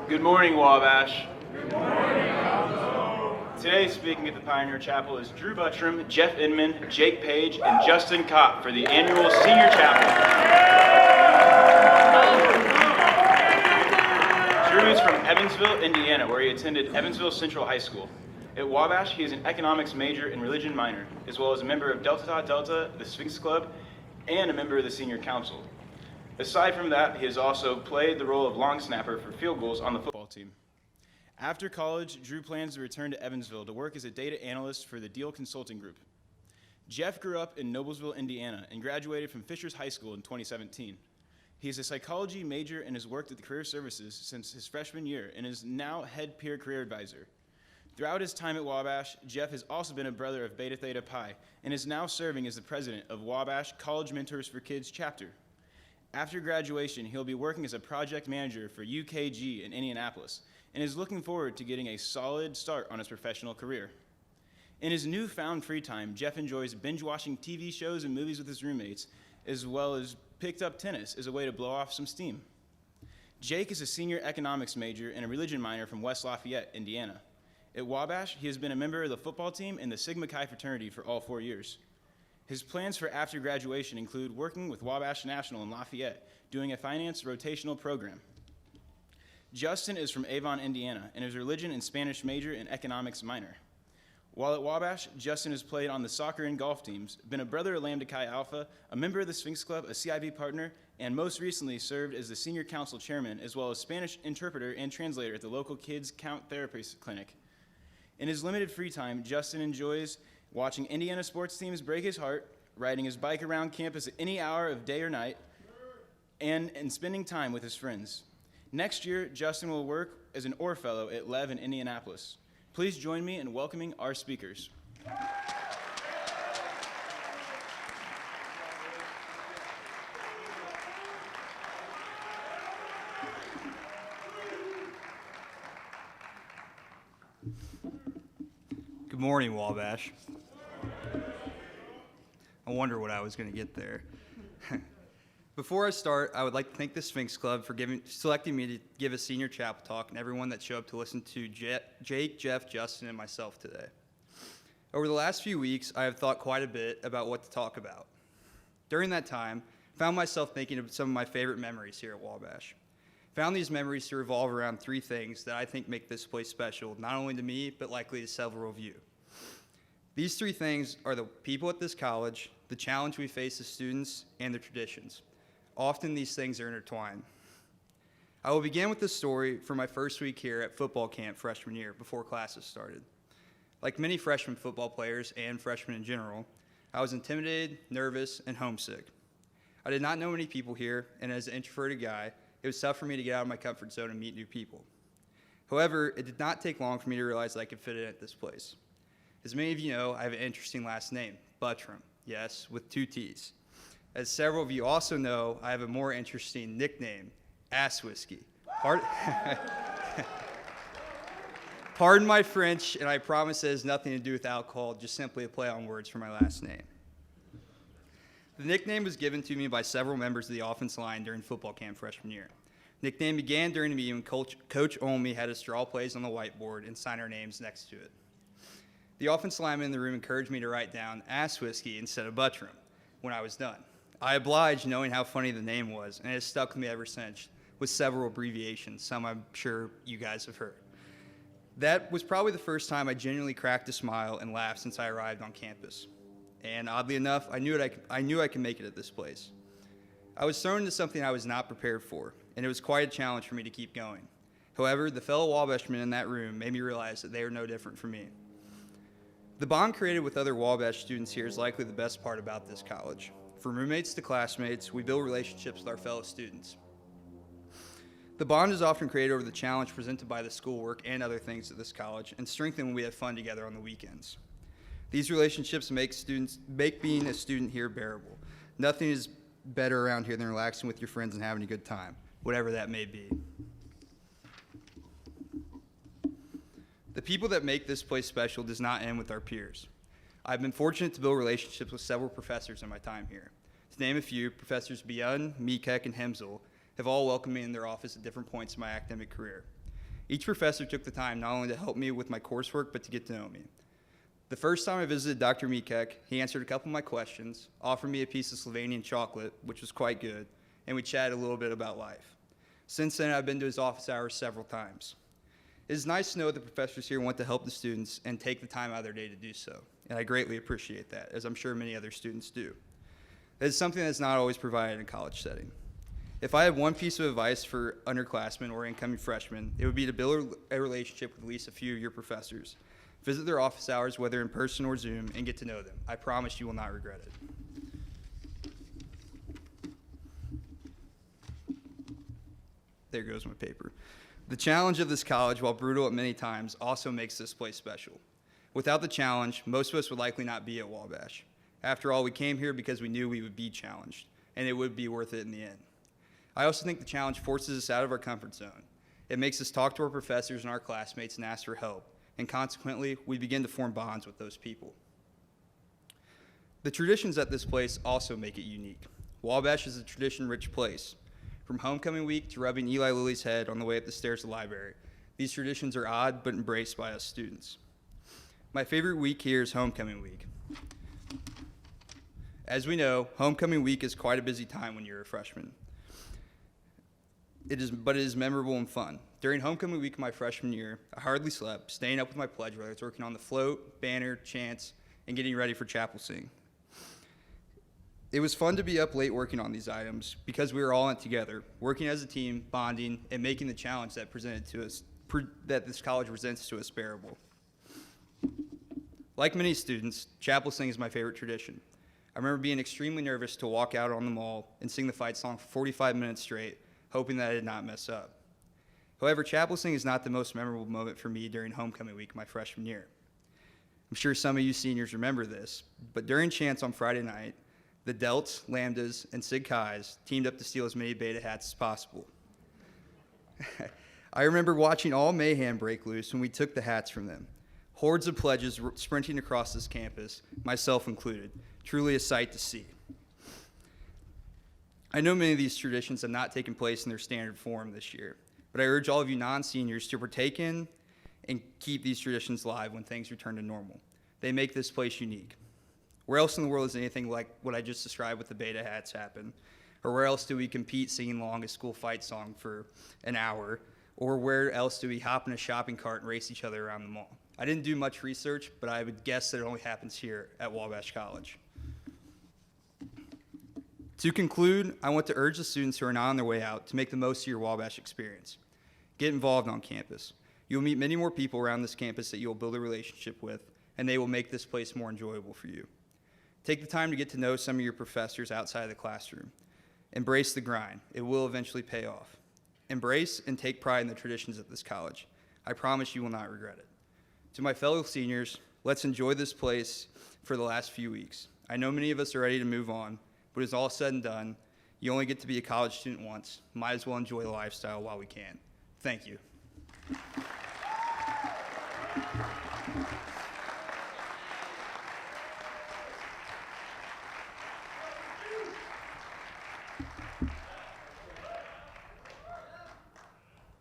Good morning, Wabash. Good morning, Council. Today, speaking at the Pioneer Chapel is Drew Buttrum, Jeff Inman, Jake Page, and Justin Kopp for the annual Senior Chapel. Drew is from Evansville, Indiana, where he attended Evansville Central High School. At Wabash, he is an economics major and religion minor, as well as a member of Delta Tau Delta, the Sphinx Club, and a member of the Senior Council. Aside from that, he has also played the role of long snapper for field goals on the football team. After college, Drew plans to return to Evansville to work as a data analyst for the Deal Consulting Group. Jeff grew up in Noblesville, Indiana, and graduated from Fishers High School in 2017. He is a psychology major and has worked at the Career Services since his freshman year and is now head peer career advisor. Throughout his time at Wabash, Jeff has also been a brother of Beta Theta Pi and is now serving as the president of Wabash College Mentors for Kids chapter. After graduation, he'll be working as a project manager for UKG in Indianapolis and is looking forward to getting a solid start on his professional career. In his newfound free time, Jeff enjoys binge-watching TV shows and movies with his roommates, as well as picked up tennis as a way to blow off some steam. Jake is a senior economics major and a religion minor from West Lafayette, Indiana. At Wabash, he has been a member of the football team and the Sigma Chi fraternity for all 4 years. His plans for after graduation include working with Wabash National in Lafayette, doing a finance rotational program. Justin is from Avon, Indiana, and is a religion and Spanish major and economics minor. While at Wabash, Justin has played on the soccer and golf teams, been a brother of Lambda Chi Alpha, a member of the Sphinx Club, a CIV partner, and most recently served as the senior council chairman, as well as Spanish interpreter and translator at the local Kids Count Therapy Clinic. In his limited free time, Justin enjoys watching Indiana sports teams break his heart, riding his bike around campus at any hour of day or night, and spending time with his friends. Next year, Justin will work as an Orr Fellow at Lev in Indianapolis. Please join me in welcoming our speakers. Good morning, Wabash. I wonder what I was going to get there. Before I start, I would like to thank the Sphinx Club for selecting me to give a senior chapel talk and everyone that showed up to listen to Jake, Jeff, Justin, and myself today. Over the last few weeks, I have thought quite a bit about what to talk about. During that time, I found myself thinking of some of my favorite memories here at Wabash. Found these memories to revolve around three things that I think make this place special, not only to me, but likely to several of you. These three things are the people at this college, the challenge we face as students, and the traditions. Often these things are intertwined. I will begin with this story from my first week here at football camp freshman year before classes started. Like many freshman football players and freshmen in general, I was intimidated, nervous, and homesick. I did not know many people here, and as an introverted guy, it was tough for me to get out of my comfort zone and meet new people. However, it did not take long for me to realize that I could fit in at this place. As many of you know, I have an interesting last name, Buttrum, yes, with 2 T's. As several of you also know, I have a more interesting nickname, Ass Whiskey. Pardon my French, and I promise it has nothing to do with alcohol, just simply a play on words for my last name. The nickname was given to me by several members of the offensive line during football camp freshman year. Nickname began during the meeting when Coach Olney had us draw plays on the whiteboard and sign our names next to it. The offensive lineman in the room encouraged me to write down Ass Whiskey instead of Buttrum when I was done. I obliged, knowing how funny the name was, and it has stuck with me ever since, with several abbreviations, some I'm sure you guys have heard. That was probably the first time I genuinely cracked a smile and laughed since I arrived on campus. And oddly enough, I knew I could make it at this place. I was thrown into something I was not prepared for, and it was quite a challenge for me to keep going. However, the fellow Wabashmen in that room made me realize that they were no different from me. The bond created with other Wabash students here is likely the best part about this college. From roommates to classmates, we build relationships with our fellow students. The bond is often created over the challenge presented by the schoolwork and other things at this college, and strengthened when we have fun together on the weekends. These relationships make being a student here bearable. Nothing is better around here than relaxing with your friends and having a good time, whatever that may be. The people that make this place special does not end with our peers. I've been fortunate to build relationships with several professors in my time here. To name a few, Professors Beyun, Meekek, and Hemsel have all welcomed me in their office at different points in my academic career. Each professor took the time not only to help me with my coursework, but to get to know me. The first time I visited Dr. Mikek, he answered a couple of my questions, offered me a piece of Slovenian chocolate, which was quite good, and we chatted a little bit about life. Since then, I've been to his office hours several times. It is nice to know that the professors here want to help the students and take the time out of their day to do so, and I greatly appreciate that, as I'm sure many other students do. It is something that's not always provided in a college setting. If I have one piece of advice for underclassmen or incoming freshmen, it would be to build a relationship with at least a few of your professors. Visit their office hours, whether in person or Zoom, and get to know them. I promise you will not regret it. There goes my paper. The challenge of this college, while brutal at many times, also makes this place special. Without the challenge, most of us would likely not be at Wabash. After all, we came here because we knew we would be challenged, and it would be worth it in the end. I also think the challenge forces us out of our comfort zone. It makes us talk to our professors and our classmates and ask for help, and consequently, we begin to form bonds with those people. The traditions at this place also make it unique. Wabash is a tradition-rich place. From homecoming week to rubbing Eli Lilly's head on the way up the stairs to the library, these traditions are odd but embraced by us students. My favorite week here is homecoming week. As we know, homecoming week is quite a busy time when you're a freshman. But it is memorable and fun. During homecoming week of my freshman year, I hardly slept, staying up with my pledge brothers, working on the float, banner, chants, and getting ready for chapel sing. It was fun to be up late working on these items because we were all in it together, working as a team, bonding, and making the challenge that this college presents to us bearable. Like many students, chapel sing is my favorite tradition. I remember being extremely nervous to walk out on the mall and sing the fight song for 45 minutes straight, hoping that I did not mess up. However, chapel sing is not the most memorable moment for me during homecoming week my freshman year. I'm sure some of you seniors remember this, but during chants on Friday night, the Delts, Lambdas, and Sig Chi's teamed up to steal as many beta hats as possible. I remember watching all mayhem break loose when we took the hats from them. Hordes of pledges sprinting across this campus, myself included. Truly a sight to see. I know many of these traditions have not taken place in their standard form this year, but I urge all of you non-seniors to partake in and keep these traditions alive when things return to normal. They make this place unique. Where else in the world is anything like what I just described with the beta hats happen? Or where else do we compete singing longest school fight song for an hour? Or where else do we hop in a shopping cart and race each other around the mall? I didn't do much research, but I would guess that it only happens here at Wabash College. To conclude, I want to urge the students who are not on their way out to make the most of your Wabash experience. Get involved on campus. You'll meet many more people around this campus that you'll build a relationship with, and they will make this place more enjoyable for you. Take the time to get to know some of your professors outside of the classroom. Embrace the grind. It will eventually pay off. Embrace and take pride in the traditions at this college. I promise you will not regret it. To my fellow seniors, let's enjoy this place for the last few weeks. I know many of us are ready to move on, but it's all said and done. You only get to be a college student once. Might as well enjoy the lifestyle while we can. Thank you.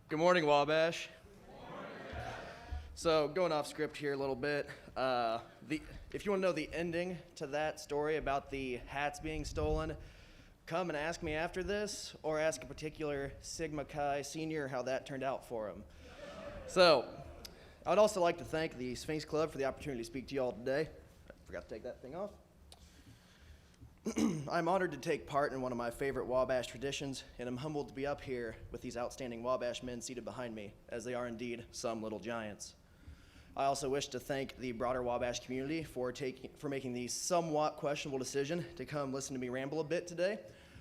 Good morning, Wabash. So, going off script here a little bit, if you want to know the ending to that story about the hats being stolen, come and ask me after this, or ask a particular Sigma Chi senior how that turned out for him. So, I would also like to thank the Sphinx Club for the opportunity to speak to you all today. I forgot to take that thing off. I'm honored to take part in one of my favorite Wabash traditions, and I'm humbled to be up here with these outstanding Wabash men seated behind me, as they are indeed some little giants. I also wish to thank the broader Wabash community for making the somewhat questionable decision to come listen to me ramble a bit today.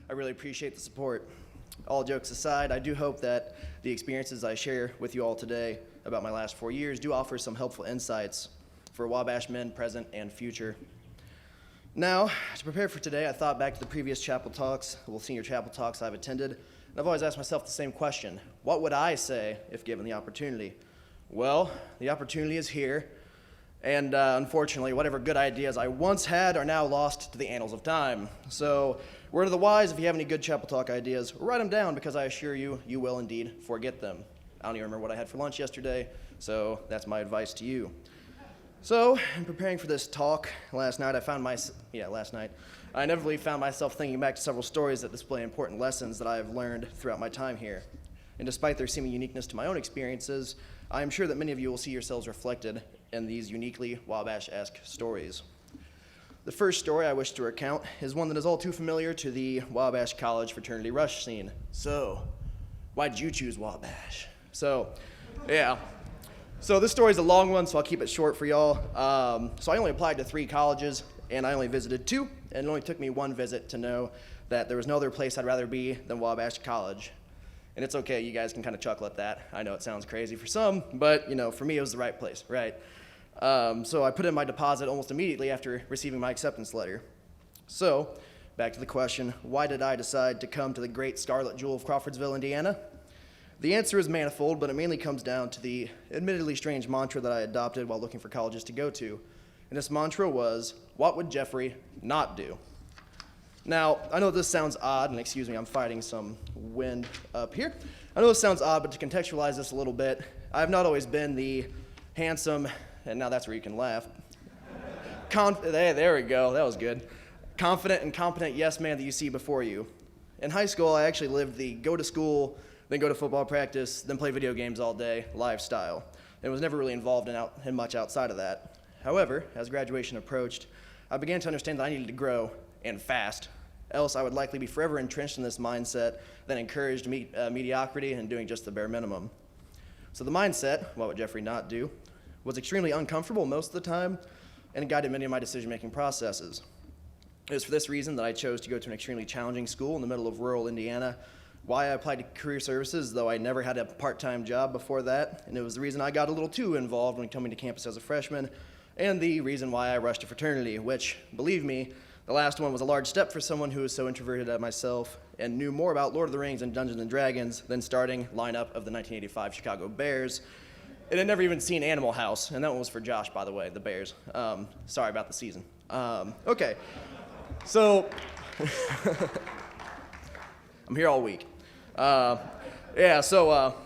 I really appreciate the support. All jokes aside, I do hope that the experiences I share with you all today about my last 4 years do offer some helpful insights for Wabash men present and future. Now, to prepare for today, I thought back to the previous senior chapel talks I've attended, and I've always asked myself the same question: what would I say if given the opportunity? Well, the opportunity is here, and unfortunately, whatever good ideas I once had are now lost to the annals of time. So, word of the wise, if you have any good chapel talk ideas, write them down, because I assure you, you will indeed forget them. I don't even remember what I had for lunch yesterday, so that's my advice to you. So, in preparing for this talk last night, I inevitably found myself thinking back to several stories that display important lessons that I have learned throughout my time here. And despite their seeming uniqueness to my own experiences, I am sure that many of you will see yourselves reflected in these uniquely Wabash-esque stories. The first story I wish to recount is one that is all too familiar to the Wabash College fraternity rush scene. So, why did you choose Wabash? So this story is a long one, so I'll keep it short for y'all. So I only applied to 3 colleges, and I only visited 2, and it only took me 1 visit to know that there was no other place I'd rather be than Wabash College. And it's okay, you guys can kind of chuckle at that. I know it sounds crazy for some, but for me it was the right place, right? So I put in my deposit almost immediately after receiving my acceptance letter. So, back to the question, why did I decide to come to the great Scarlet Jewel of Crawfordsville, Indiana? The answer is manifold, but it mainly comes down to the admittedly strange mantra that I adopted while looking for colleges to go to. And this mantra was, what would Jeffrey not do? Now, I know this sounds odd, and excuse me, I'm fighting some wind up here. I know this sounds odd, but to contextualize this a little bit, I have not always been the handsome, and now that's where you can laugh. There we go, that was good. Confident and competent yes man that you see before you. In high school, I actually lived the go to school, then go to football practice, then play video games all day lifestyle, and was never really involved in much outside of that. However, as graduation approached, I began to understand that I needed to grow, and fast. Else I would likely be forever entrenched in this mindset that encouraged mediocrity and doing just the bare minimum. So the mindset, what would Jeffrey not do, was extremely uncomfortable most of the time, and it guided many of my decision-making processes. It was for this reason that I chose to go to an extremely challenging school in the middle of rural Indiana, why I applied to career services, though I never had a part-time job before that, and it was the reason I got a little too involved when coming to campus as a freshman, and the reason why I rushed to fraternity, which, believe me, the last one was a large step for someone who was so introverted as myself and knew more about Lord of the Rings and Dungeons & Dragons than starting lineup of the 1985 Chicago Bears. And had never even seen Animal House, and that one was for Josh, by the way, the Bears. Sorry about the season. Okay, so I'm here all week.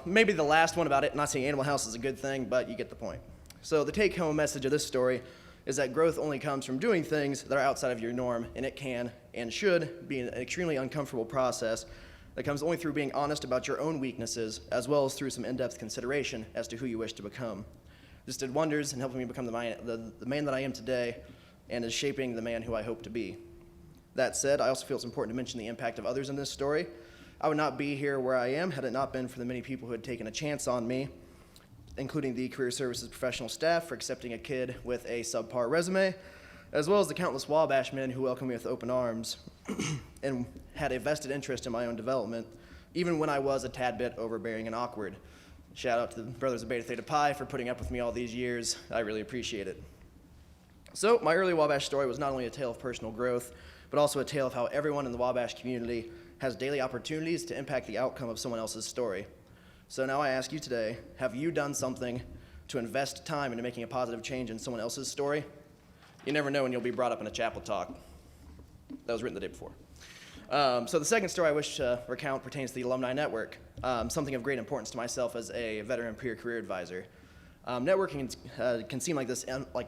Maybe the last one about it, not seeing Animal House is a good thing, but you get the point. So the take-home message of this story is that growth only comes from doing things that are outside of your norm, and it can and should be an extremely uncomfortable process that comes only through being honest about your own weaknesses, as well as through some in-depth consideration as to who you wish to become. This did wonders in helping me become the man that I am today, and is shaping the man who I hope to be. That said, I also feel it's important to mention the impact of others in this story. I would not be here where I am had it not been for the many people who had taken a chance on me, including the career services professional staff for accepting a kid with a subpar resume, as well as the countless Wabash men who welcomed me with open arms and had a vested interest in my own development, even when I was a tad bit overbearing and awkward. Shout out to the brothers of Beta Theta Pi for putting up with me all these years. I really appreciate it. So my early Wabash story was not only a tale of personal growth, but also a tale of how everyone in the Wabash community has daily opportunities to impact the outcome of someone else's story. So now I ask you today, have you done something to invest time into making a positive change in someone else's story? You never know when you'll be brought up in a chapel talk. That was written the day before. So the second story I wish to recount pertains to the alumni network, something of great importance to myself as a veteran peer career advisor. Networking can seem like this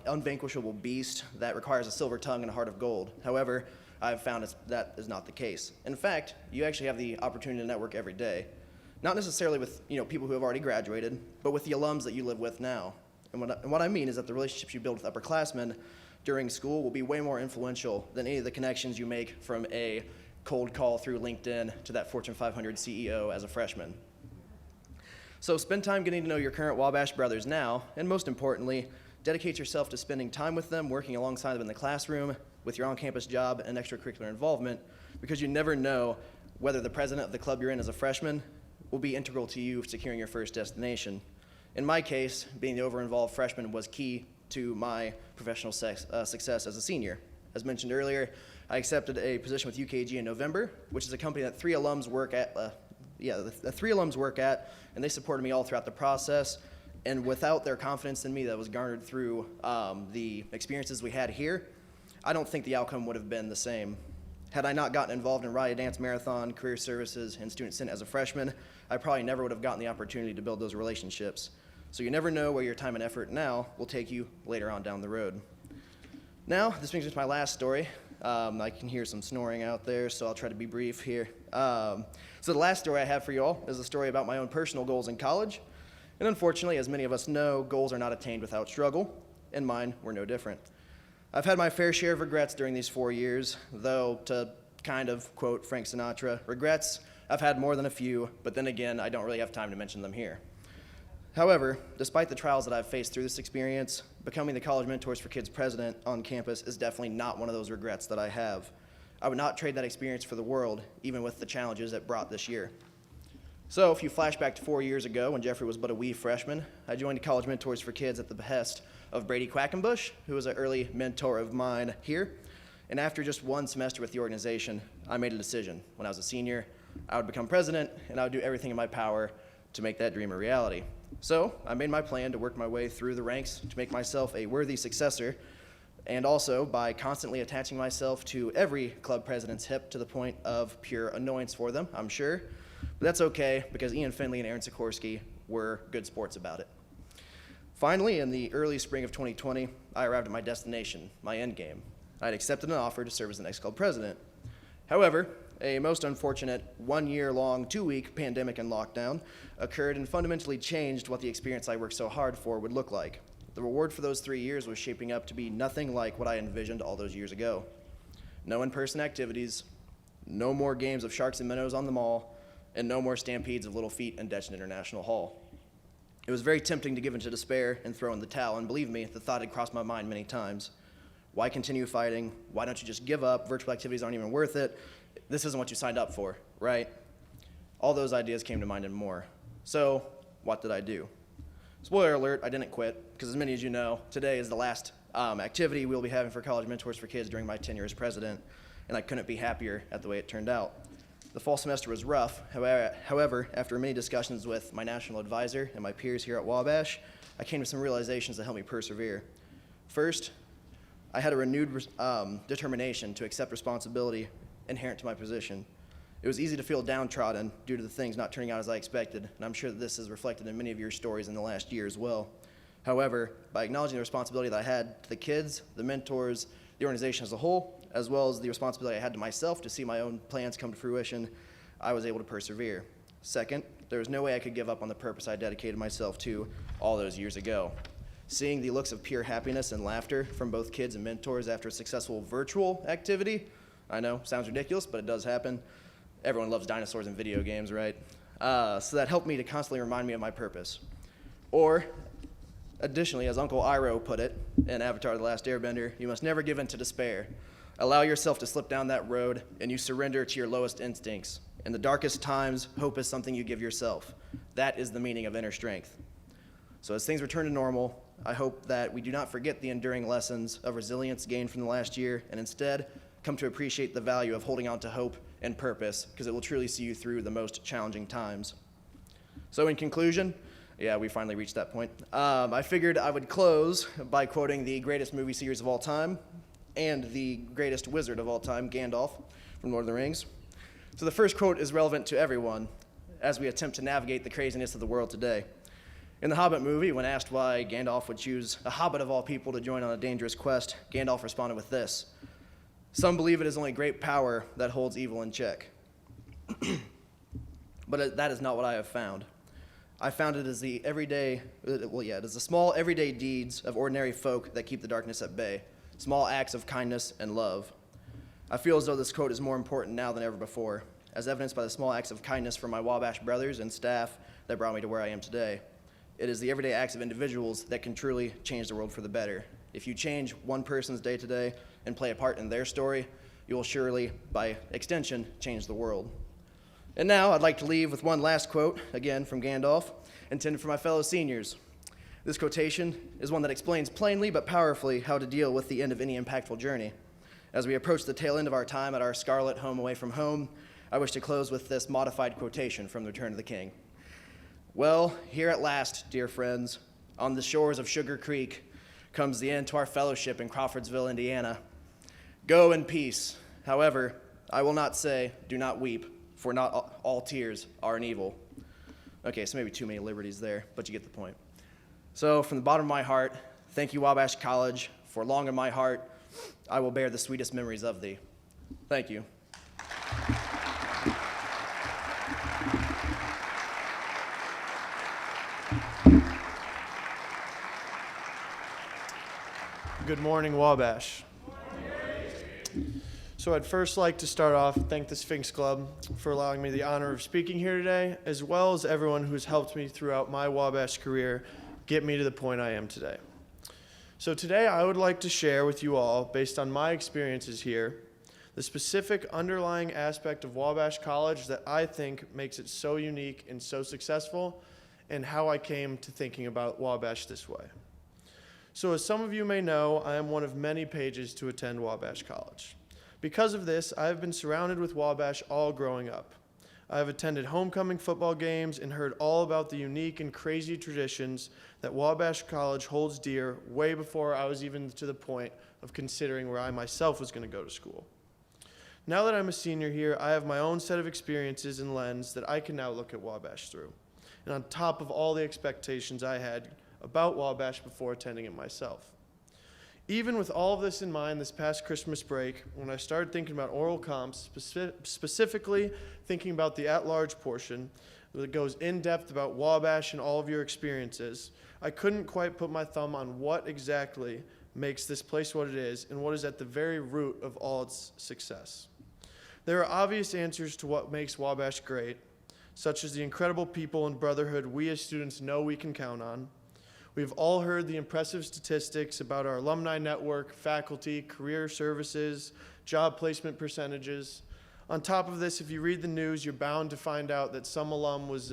unvanquishable beast that requires a silver tongue and a heart of gold. However, I've found that is not the case. In fact, you actually have the opportunity to network every day. Not necessarily with people who have already graduated, but with the alums that you live with now. And what I mean is that the relationships you build with upperclassmen during school will be way more influential than any of the connections you make from a cold call through LinkedIn to that Fortune 500 CEO as a freshman. So spend time getting to know your current Wabash brothers now, and most importantly, dedicate yourself to spending time with them, working alongside them in the classroom, with your on-campus job and extracurricular involvement, because you never know whether the president of the club you're in as a freshman will be integral to you securing your first destination. In my case, being the over-involved freshman was key to my professional success as a senior. As mentioned earlier, I accepted a position with UKG in November, which is a company that 3 alums work at, the 3 alums work at, and they supported me all throughout the process. And without their confidence in me that was garnered through the experiences we had here, I don't think the outcome would have been the same. Had I not gotten involved in Riot Dance Marathon, career services, and student senate as a freshman, I probably never would have gotten the opportunity to build those relationships. So you never know where your time and effort now will take you later on down the road. Now, this brings me to my last story. I can hear some snoring out there, so I'll try to be brief here. So the last story I have for you all is a story about my own personal goals in college. And unfortunately, as many of us know, goals are not attained without struggle, and mine were no different. I've had my fair share of regrets during these 4 years, though to kind of quote Frank Sinatra, regrets, I've had more than a few, but then again, I don't really have time to mention them here. However, despite the trials that I've faced through this experience, becoming the College Mentors for Kids president on campus is definitely not one of those regrets that I have. I would not trade that experience for the world, even with the challenges it brought this year. So if you flash back to 4 years ago when Jeffrey was but a wee freshman, I joined College Mentors for Kids at the behest of Brady Quackenbush, who was an early mentor of mine here. And after just one semester with the organization, I made a decision. When I was a senior, I would become president, and I would do everything in my power to make that dream a reality. So I made my plan to work my way through the ranks to make myself a worthy successor, and also by constantly attaching myself to every club president's hip to the point of pure annoyance for them, I'm sure. But that's okay, because Ian Finley and Aaron Sikorsky were good sports about it. Finally, in the early spring of 2020, I arrived at my destination, my end game. I had accepted an offer to serve as the next club president. However, a most unfortunate 1 year long, 2-week pandemic and lockdown occurred and fundamentally changed what the experience I worked so hard for would look like. The reward for those 3 years was shaping up to be nothing like what I envisioned all those years ago. No in-person activities, no more games of sharks and minnows on the mall, and no more stampedes of Little Feet in Detchen International Hall. It was very tempting to give into despair and throw in the towel, and believe me, the thought had crossed my mind many times. Why continue fighting? Why don't you just give up? Virtual activities aren't even worth it. This isn't what you signed up for, right? All those ideas came to mind and more. So, what did I do? Spoiler alert, I didn't quit, because as many as you know, today is the last activity we'll be having for College Mentors for Kids during my tenure as president, and I couldn't be happier at the way it turned out. The fall semester was rough. However, after many discussions with my national advisor and my peers here at Wabash, I came to some realizations that helped me persevere. First, I had a renewed determination to accept responsibility inherent to my position. It was easy to feel downtrodden due to the things not turning out as I expected, and I'm sure that this is reflected in many of your stories in the last year as well. However, by acknowledging the responsibility that I had to the kids, the mentors, the organization as a whole, as well as the responsibility I had to myself to see my own plans come to fruition, I was able to persevere. Second, there was no way I could give up on the purpose I dedicated myself to all those years ago. Seeing the looks of pure happiness and laughter from both kids and mentors after a successful virtual activity, I know, sounds ridiculous, but it does happen. Everyone loves dinosaurs and video games, right? So that helped me to constantly remind me of my purpose. Or, additionally, as Uncle Iroh put it in Avatar: The Last Airbender, you must never give in to despair. Allow yourself to slip down that road, and you surrender to your lowest instincts. In the darkest times, hope is something you give yourself. That is the meaning of inner strength. So as things return to normal, I hope that we do not forget the enduring lessons of resilience gained from the last year, and instead come to appreciate the value of holding on to hope and purpose, because it will truly see you through the most challenging times. So in conclusion, yeah, we finally reached that point. I figured I would close by quoting the greatest movie series of all time and the greatest wizard of all time, Gandalf from Lord of the Rings. So the first quote is relevant to everyone as we attempt to navigate the craziness of the world today. In the Hobbit movie, when asked why Gandalf would choose a hobbit of all people to join on a dangerous quest, Gandalf responded with this: "Some believe it is only great power that holds evil in check." But that is not what I have found. I found it as the small everyday deeds of ordinary folk that keep the darkness at bay, small acts of kindness and love. I feel as though this quote is more important now than ever before, as evidenced by the small acts of kindness from my Wabash brothers and staff that brought me to where I am today. It is the everyday acts of individuals that can truly change the world for the better. If you change one person's day-to-day and play a part in their story, you will surely, by extension, change the world. And now I'd like to leave with one last quote, again from Gandalf, intended for my fellow seniors. This quotation is one that explains plainly but powerfully how to deal with the end of any impactful journey. As we approach the tail end of our time at our scarlet home away from home, I wish to close with this modified quotation from The Return of the King. "Well, here at last, dear friends, on the shores of Sugar Creek, comes the end to our fellowship in Crawfordsville, Indiana. Go in peace. However, I will not say, do not weep, for not all tears are an evil. Okay, so maybe too many liberties there, but you get the point. So from the bottom of my heart, thank you, Wabash College. For long in my heart, I will bear the sweetest memories of thee. Thank you. Good morning, Wabash. So I'd first like to start off and thank the Sphinx Club for allowing me the honor of speaking here today, as well as everyone who's helped me throughout my Wabash career get me to the point I am today. So today I would like to share with you all, based on my experiences here, the specific underlying aspect of Wabash College that I think makes it so unique and so successful, and how I came to thinking about Wabash this way. So as some of you may know, I am one of many pages to attend Wabash College. Because of this, I have been surrounded with Wabash all growing up. I have attended homecoming football games and heard all about the unique and crazy traditions that Wabash College holds dear way before I was even to the point of considering where I myself was going to go to school. Now that I'm a senior here, I have my own set of experiences and lens that I can now look at Wabash through. And on top of all the expectations I had about Wabash before attending it myself. Even with all of this in mind, this past Christmas break, when I started thinking about oral comps, specifically thinking about the at-large portion that goes in-depth about Wabash and all of your experiences, I couldn't quite put my thumb on what exactly makes this place what it is and what is at the very root of all its success. There are obvious answers to what makes Wabash great, such as the incredible people and brotherhood we as students know we can count on. We've all heard the impressive statistics about our alumni network, faculty, career services, job placement percentages. On top of this, if you read the news, you're bound to find out that some alum was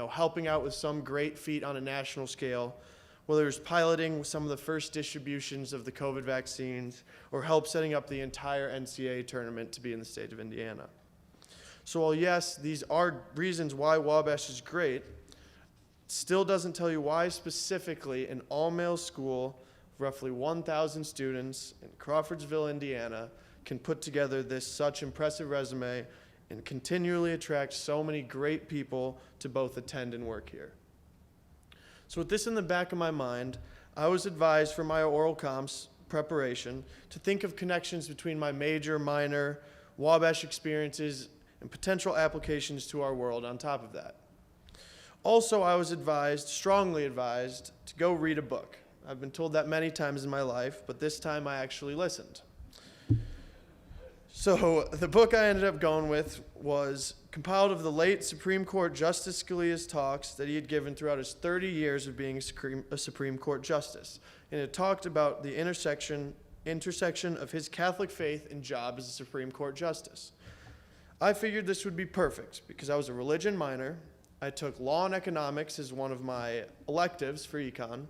helping out with some great feat on a national scale, whether it's piloting some of the first distributions of the COVID vaccines or help setting up the entire NCAA tournament to be in the state of Indiana. So while yes, these are reasons why Wabash is great, still doesn't tell you why specifically an all-male school of roughly 1,000 students in Crawfordsville, Indiana, can put together this such impressive resume and continually attract so many great people to both attend and work here. So with this in the back of my mind, I was advised for my oral comps preparation to think of connections between my major, minor, Wabash experiences, and potential applications to our world on top of that. Also, I was strongly advised, to go read a book. I've been told that many times in my life, but this time I actually listened. So the book I ended up going with was compiled of the late Supreme Court Justice Scalia's talks that he had given throughout his 30 years of being a Supreme Court Justice. And it talked about the intersection of his Catholic faith and job as a Supreme Court Justice. I figured this would be perfect because I was a religion minor. I took law and economics as one of my electives for econ,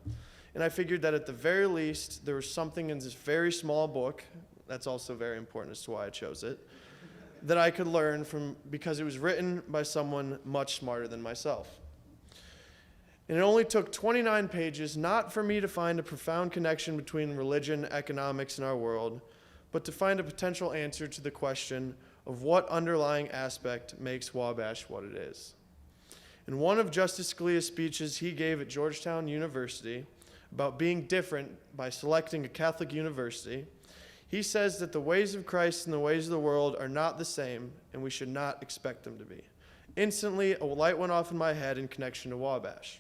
and I figured that at the very least there was something in this very small book, that's also very important as to why I chose it, that I could learn from because it was written by someone much smarter than myself. And it only took 29 pages, not for me to find a profound connection between religion, economics, and our world, but to find a potential answer to the question of what underlying aspect makes Wabash what it is. In one of Justice Scalia's speeches he gave at Georgetown University about being different by selecting a Catholic university, he says that the ways of Christ and the ways of the world are not the same, and we should not expect them to be. Instantly, a light went off in my head in connection to Wabash,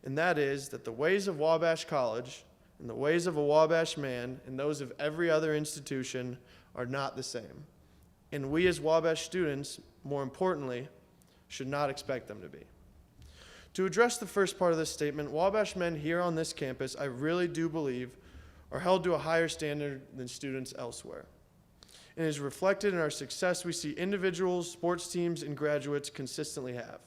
and that is that the ways of Wabash College and the ways of a Wabash man and those of every other institution are not the same. And we as Wabash students, more importantly, should not expect them to be. To address the first part of this statement, Wabash men here on this campus, I really do believe, are held to a higher standard than students elsewhere. And is reflected in our success we see individuals, sports teams, and graduates consistently have.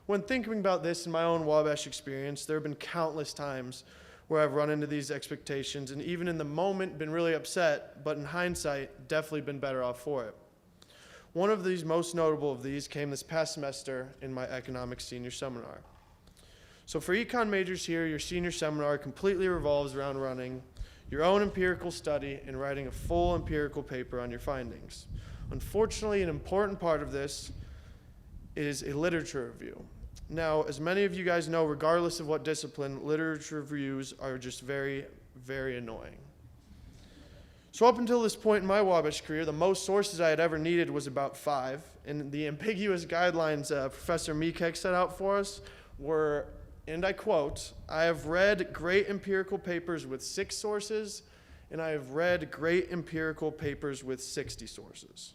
When thinking about this in my own Wabash experience, there have been countless times where I've run into these expectations and even in the moment been really upset, but in hindsight, definitely been better off for it. One of these most notable of these came this past semester in my economics senior seminar. So for econ majors here, your senior seminar completely revolves around running your own empirical study, and writing a full empirical paper on your findings. Unfortunately, an important part of this is a literature review. Now, as many of you guys know, regardless of what discipline, literature reviews are just very, very annoying. So up until this point in my Wabash career, the most sources I had ever needed was about 5, and the ambiguous guidelines Professor Meekek set out for us were, and I quote, "I have read great empirical papers with 6 sources, and I have read great empirical papers with 60 sources."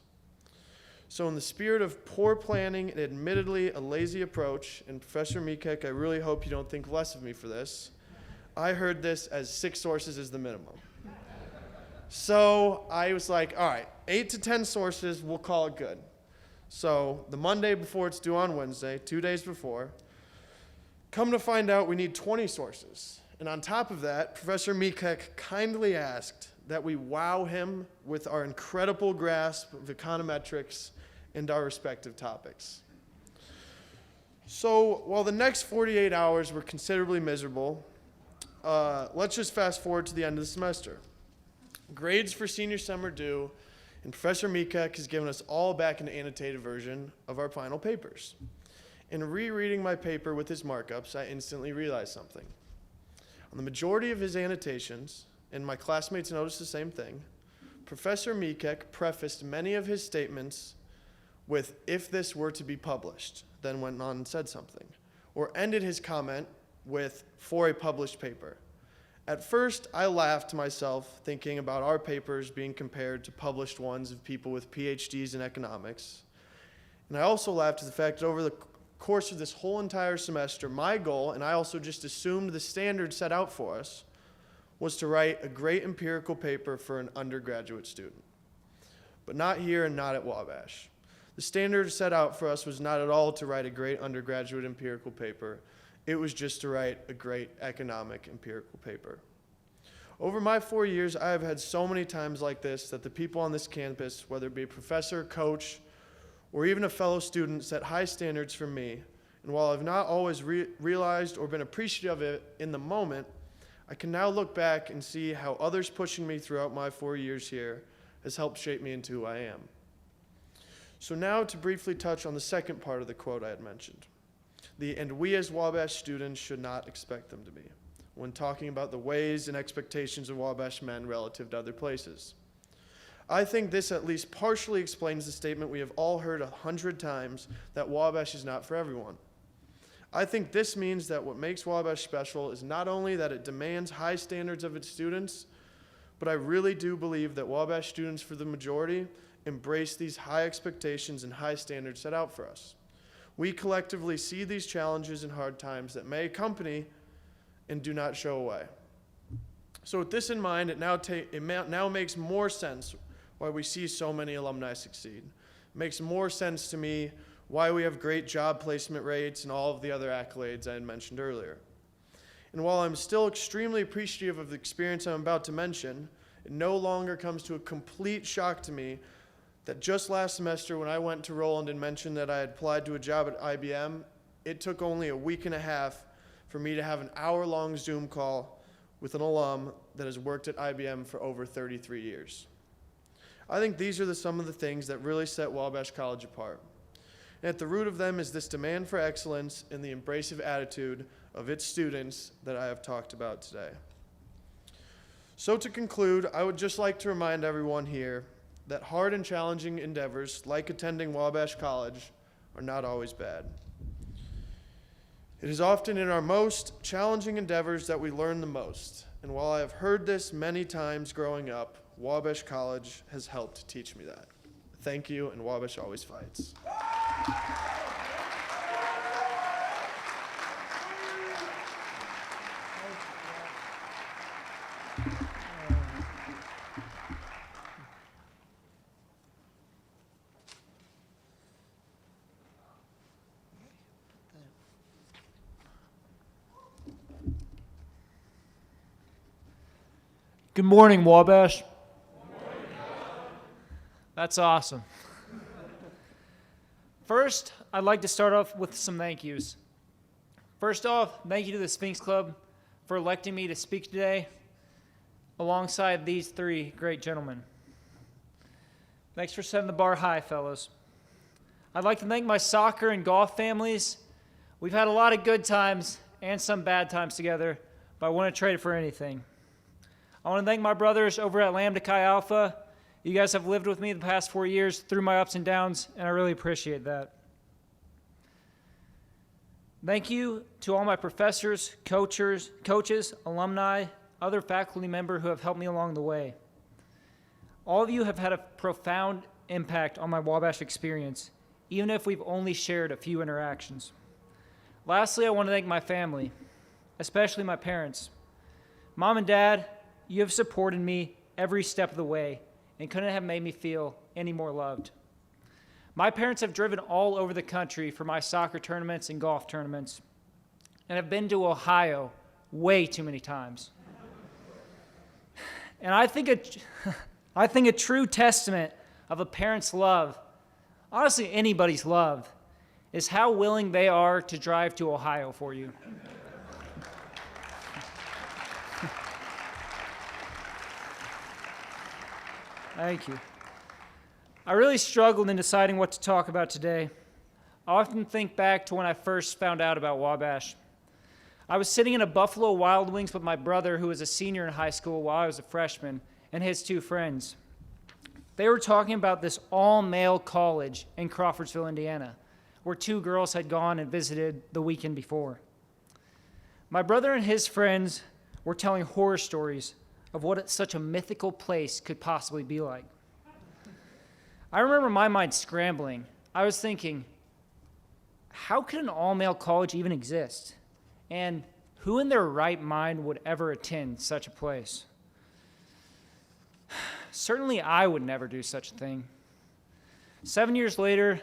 So in the spirit of poor planning and admittedly a lazy approach, and Professor Meekek, I really hope you don't think less of me for this, I heard this as 6 sources is the minimum. So I was like, all right, 8 to 10 sources, we'll call it good. So the Monday before it's due on Wednesday, 2 days before, come to find out we need 20 sources. And on top of that, Professor Meekek kindly asked that we wow him with our incredible grasp of econometrics and our respective topics. So while the next 48 hours were considerably miserable, let's just fast forward to the end of the semester. Grades for senior sem are due, and Professor Meekek has given us all back an annotated version of our final papers. In rereading my paper with his markups, I instantly realized something. On the majority of his annotations, and my classmates noticed the same thing, Professor Meekek prefaced many of his statements with, "if this were to be published," then went on and said something, or ended his comment with, "for a published paper." At first, I laughed to myself, thinking about our papers being compared to published ones of people with PhDs in economics. And I also laughed at the fact that over the course of this whole entire semester, my goal, and I also just assumed the standard set out for us, was to write a great empirical paper for an undergraduate student. But not here and not at Wabash. The standard set out for us was not at all to write a great undergraduate empirical paper. It was just to write a great economic empirical paper. Over my 4 years, I have had so many times like this that the people on this campus, whether it be a professor, coach, or even a fellow student, set high standards for me. And while I've not always realized or been appreciative of it in the moment, I can now look back and see how others pushing me throughout my 4 years here has helped shape me into who I am. So now to briefly touch on the second part of the quote I had mentioned. And we as Wabash students should not expect them to be, when talking about the ways and expectations of Wabash men relative to other places. I think this at least partially explains the statement we have all heard 100 times that Wabash is not for everyone. I think this means that what makes Wabash special is not only that it demands high standards of its students, but I really do believe that Wabash students, for the majority, embrace these high expectations and high standards set out for us. We collectively see these challenges and hard times that may accompany and do not show away. So with this in mind, it now makes more sense why we see so many alumni succeed. It makes more sense to me why we have great job placement rates and all of the other accolades I had mentioned earlier. And while I'm still extremely appreciative of the experience I'm about to mention, it no longer comes to a complete shock to me that just last semester when I went to Roland and mentioned that I had applied to a job at IBM, it took only a week and a half for me to have an hour-long Zoom call with an alum that has worked at IBM for over 33 years. I think these are some of the things that really set Wabash College apart. And at the root of them is this demand for excellence and the embracive attitude of its students that I have talked about today. So to conclude, I would just like to remind everyone here that hard and challenging endeavors, like attending Wabash College, are not always bad. It is often in our most challenging endeavors that we learn the most. And while I have heard this many times growing up, Wabash College has helped teach me that. Thank you, and Wabash always fights. Good morning, Wabash. That's awesome. First, I'd like to start off with some thank yous. First off, thank you to the Sphinx Club for electing me to speak today. alongside these three great gentlemen. Thanks for setting the bar high, fellows. I'd like to thank my soccer and golf families. We've had a lot of good times and some bad times together, but I wouldn't trade it for anything. I want to thank my brothers over at Lambda Chi Alpha. You guys have lived with me the past 4 years through my ups and downs, and I really appreciate that. Thank you to all my professors, coaches, alumni, other faculty members who have helped me along the way. All of you have had a profound impact on my Wabash experience, even if we've only shared a few interactions. Lastly, I want to thank my family, especially my parents. Mom and Dad, you have supported me every step of the way and couldn't have made me feel any more loved. My parents have driven all over the country for my soccer tournaments and golf tournaments, and have been to Ohio way too many times. And I think a true testament of a parent's love, honestly anybody's love, is how willing they are to drive to Ohio for you. Thank you. I really struggled in deciding what to talk about today. I often think back to when I first found out about Wabash. I was sitting in a Buffalo Wild Wings with my brother, who was a senior in high school while I was a freshman, and his two friends. They were talking about this all-male college in Crawfordsville, Indiana, where two girls had gone and visited the weekend before. My brother and his friends were telling horror stories of what such a mythical place could possibly be like. I remember my mind scrambling. I was thinking, how could an all-male college even exist? And who in their right mind would ever attend such a place? Certainly I would never do such a thing. 7 years later,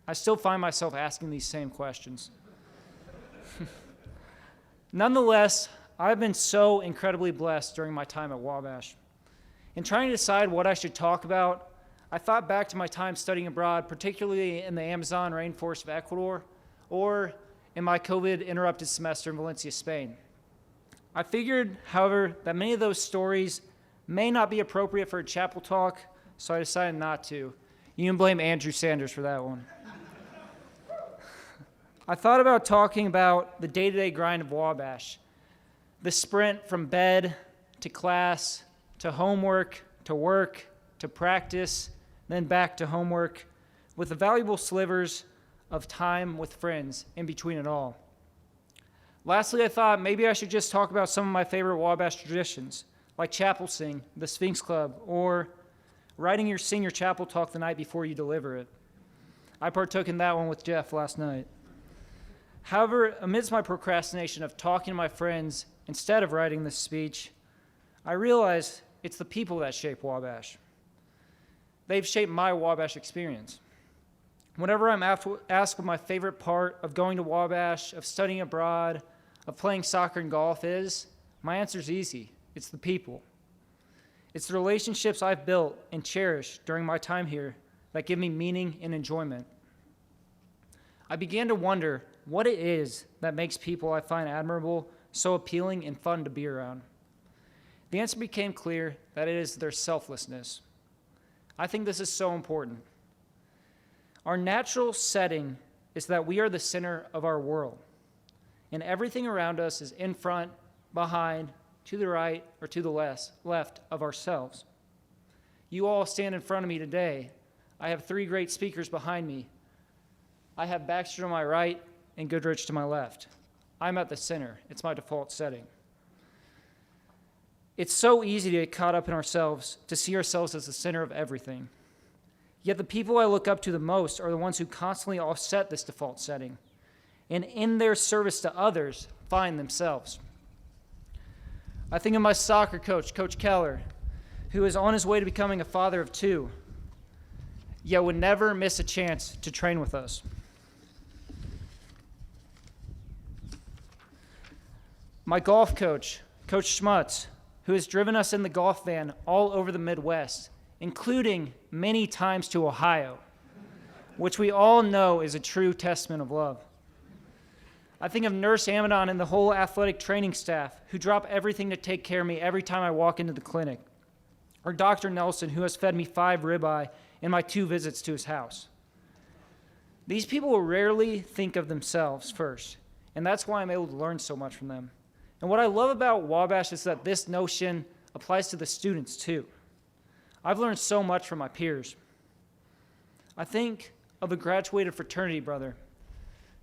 I still find myself asking these same questions. Nonetheless, I've been so incredibly blessed during my time at Wabash. In trying to decide what I should talk about, I thought back to my time studying abroad, particularly in the Amazon rainforest of Ecuador, or in my COVID-interrupted semester in Valencia, Spain. I figured, however, that many of those stories may not be appropriate for a chapel talk, so I decided not to. You can blame Andrew Sanders for that one. I thought about talking about the day-to-day grind of Wabash, the sprint from bed to class to homework to work to practice, then back to homework, with the valuable slivers of time with friends in between it all. Lastly, I thought maybe I should just talk about some of my favorite Wabash traditions, like chapel sing, the Sphinx Club, or writing your senior chapel talk the night before you deliver it. I partook in that one with Jeff last night. However, amidst my procrastination of talking to my friends instead of writing this speech, I realized it's the people that shape Wabash. They've shaped my Wabash experience. Whenever I'm asked what my favorite part of going to Wabash, of studying abroad, of playing soccer and golf is, my answer is easy. It's the people. It's the relationships I've built and cherished during my time here that give me meaning and enjoyment. I began to wonder what it is that makes people I find admirable so appealing and fun to be around. The answer became clear that it is their selflessness. I think this is so important. Our natural setting is that we are the center of our world, and everything around us is in front, behind, to the right, or to the left of ourselves. You all stand in front of me today. I have three great speakers behind me. I have Baxter to my right and Goodrich to my left. I'm at the center. It's my default setting. It's so easy to get caught up in ourselves, to see ourselves as the center of everything. Yet the people I look up to the most are the ones who constantly offset this default setting, and in their service to others, find themselves. I think of my soccer coach, Coach Keller, who is on his way to becoming a father of two, yet would never miss a chance to train with us. My golf coach, Coach Schmutz, who has driven us in the golf van all over the Midwest, including many times to Ohio, which we all know is a true testament of love. I think of Nurse Amadon and the whole athletic training staff who drop everything to take care of me every time I walk into the clinic. Or Dr. Nelson, who has fed me 5 ribeye in my 2 visits to his house. These people will rarely think of themselves first, and that's why I'm able to learn so much from them. And what I love about Wabash is that this notion applies to the students too. I've learned so much from my peers. I think of a graduated fraternity brother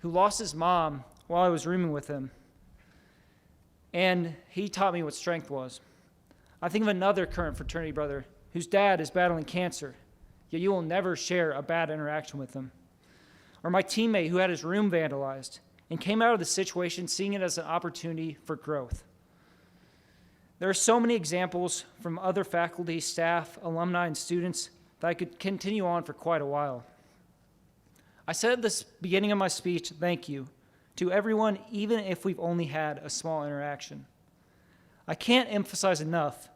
who lost his mom while I was rooming with him, and he taught me what strength was. I think of another current fraternity brother whose dad is battling cancer, yet you will never share a bad interaction with him. Or my teammate who had his room vandalized and came out of the situation seeing it as an opportunity for growth. There are so many examples from other faculty, staff, alumni, and students that I could continue on for quite a while. I said at the beginning of my speech, thank you to everyone, even if we've only had a small interaction. I can't emphasize enough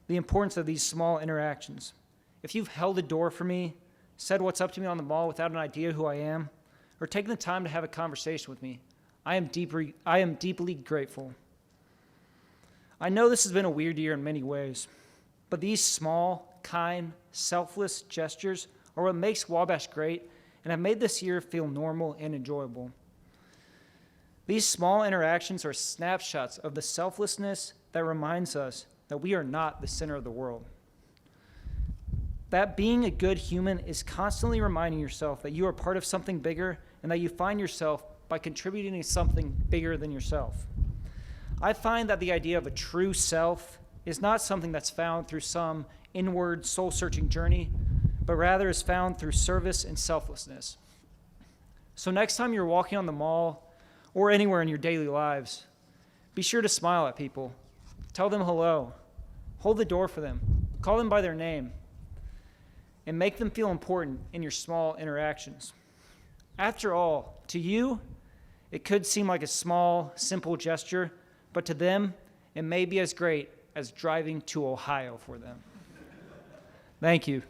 the importance of these small interactions. If you've held a door for me, said what's up to me on the mall without an idea who I am, or taken the time to have a conversation with me, I am deeply grateful. I know this has been a weird year in many ways, but these small, kind, selfless gestures are what makes Wabash great and have made this year feel normal and enjoyable. These small interactions are snapshots of the selflessness that reminds us that we are not the center of the world. That being a good human is constantly reminding yourself that you are part of something bigger and that you find yourself by contributing to something bigger than yourself. I find that the idea of a true self is not something that's found through some inward soul-searching journey, but rather is found through service and selflessness. So next time you're walking on the mall or anywhere in your daily lives, be sure to smile at people. Tell them hello. Hold the door for them. Call them by their name. And make them feel important in your small interactions. After all, to you, it could seem like a small, simple gesture, but to them, it may be as great as driving to Ohio for them. Thank you.